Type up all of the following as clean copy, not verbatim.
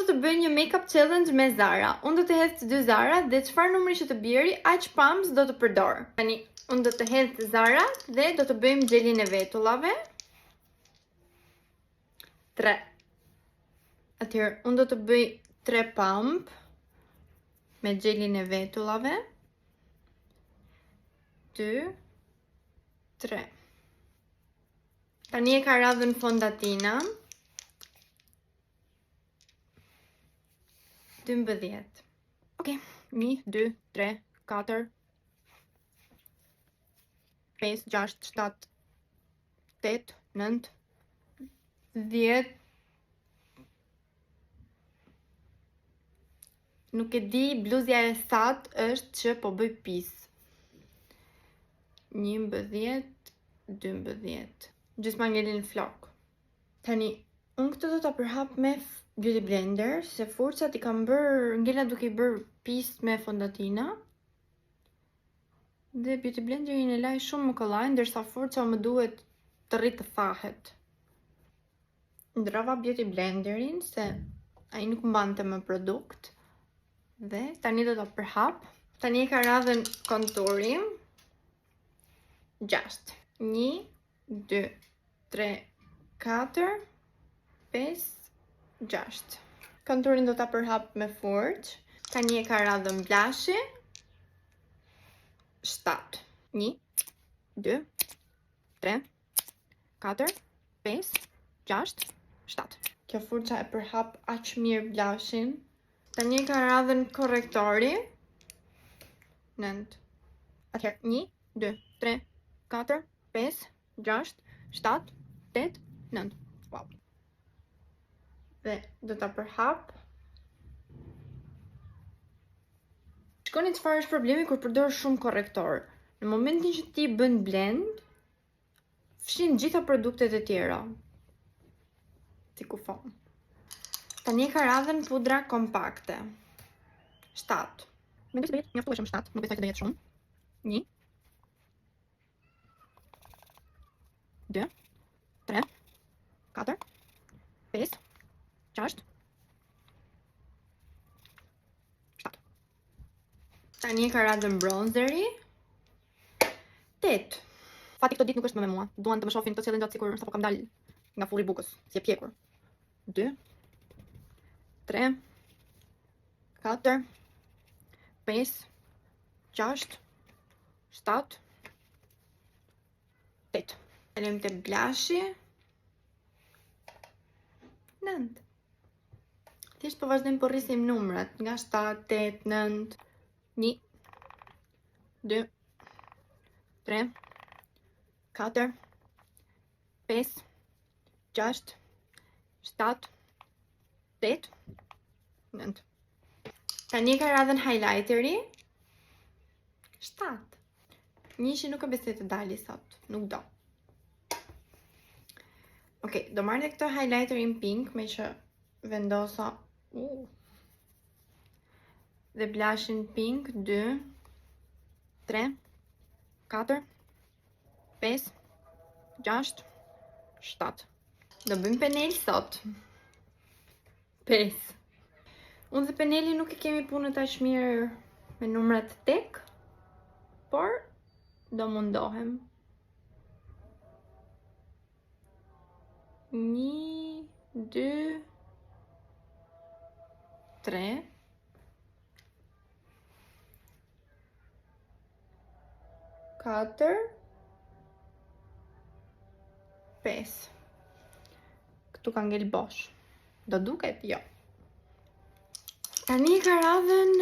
do të bëj një make-up challenge me Zara. Unë do të hedh të dy Zara dhe çfarë numri që të bjeri, aq pams do të përdor. Tani, unë do të hedh Zara dhe do të bëjmë gjelin e vetullave. 3. Atëherë, unë do të bëj 3 pump me gjelin e vetullave. 2, 3. Tani e ka radhën fondatina. 12. Ok, 1, 2, 3, 4, 5, 6, 7, 8, 9, 10. Nuk e di, bluzja e sat është që po bëj pis. 11, 12. Gjysma ngelin flok. Tani, unë këtë do ta përhap me beauty blender, se forcat i kam bërë, ngela duke i bërë pis me fondatina. Dhe beauty blenderin e laj shumë më kollaj, ndërsa forca më duhet të rritë të thahet. Ndrova beauty blenderin, se ai nuk mbante më produkt. Dhe tani do ta përhap. Tani e ka radhën konturi. 6. 1, 2, 3, 4, 5, 6. Konturin do ta përhap me forcë. Tani e ka radhën blashi. 7. 1, 2, 3, 4, 5, 6, 7. Kjo forca e përhap aq mirë blashin. Tani e ka radhën korrektori. 9. Atëherë 1, 2, 3, 4, 5, 6, 7, 8, 9. Wow. Dhe do ta përhap. Shikoni çfarë është problemi kur përdor shumë korrektor. Në momentin që ti bën blend, fshin gjitha produktet e tjera. Si kufon. Tani e ka radhën pudra kompakte. 7. Mendoj se do jetë mjaftueshëm 7, nuk besoj se do jetë shumë. 1, 2, 3, 4, 5, 6, 7. Tani e ka radhën bronzeri. 8. Fati këto ditë nuk është më me mua. Duan të më shohin këto challenge-at sikur sapo kam dalë nga furri i bukës, si e pjekur. 2, 3, 4, 5, 6, 7, 8. Kalojmë te blashi. 9. Thjesht po vazhdojmë po rrisim numrat nga 7, 8, 9. 1, 2, 3, 4, 5, 6, 7, 8, 9. Tani ka radhën highlighteri. 7. Nishi nuk e besoj të dali sot, nuk do. Ok, do marrë dhe këtë highlighterin pink, me që vendosa dhe blushin pink. 2, 3, 4, 5, 6, 7. Do bëjmë penel sot. 5. Unë dhe peneli nuk e kemi punët aq mirë me numrat tek, por do mundohem. 1, 2, 3, 4, 5. Këtu ka ngel bosh. Do duket? Jo. Tani ka radhën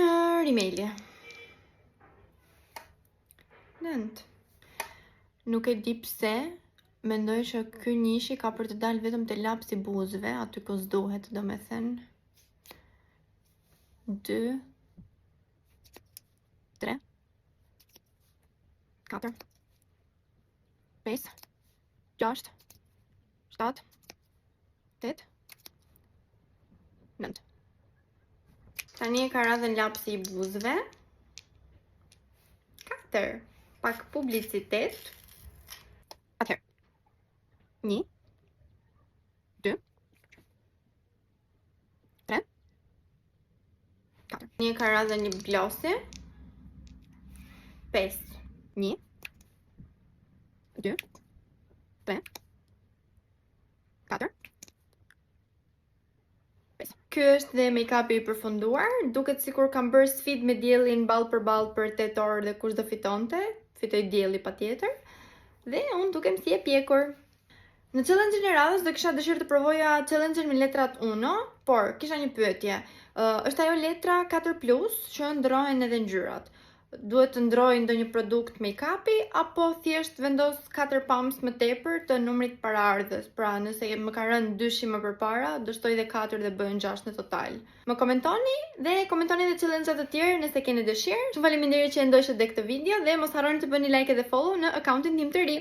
rimeli. 9. Nuk e di pse, mendoj që ky nishi ka për të dalë vetëm te lapsi i buzëve, aty ku s'duhet, domethënë. 2, 3, 4, 5, 6, 7, 8, 9. Tani e ka radhën lapsi i buzëve. 4. Pak publicitet. Atëherë. 1, 2, 3, Një ka radhe një glossi. 5. 1 2 3 4 5. Ky është dhe make-upi i përfunduar. Duket sikur kam bërë sfidë me diellin ball për ball për 8 orë dhe kush do fitonte. Fitoi dielli patjetër. Dhe unë dukem si e pjekur. Në challenge-in e radhës do kisha dëshirë të provoja challenge-in me letrat Uno, por kisha një pyetje. Është ajo letra 4+ që ndrohen edhe ngjyrat. Duhet të ndroj ndonjë produkt make-upi apo thjesht vendos 4 pumps më tepër të numrit paraardhës. Pra, nëse më ka rënë 2 më përpara, do shtoj dhe 4 dhe bëhen 6 në total. Më komentoni dhe komentoni edhe challenge-at të tjerë nëse keni dëshirë. Shumë faleminderit që e ndoqët deri këtë video dhe mos harroni të bëni like edhe follow në accountin tim të ri.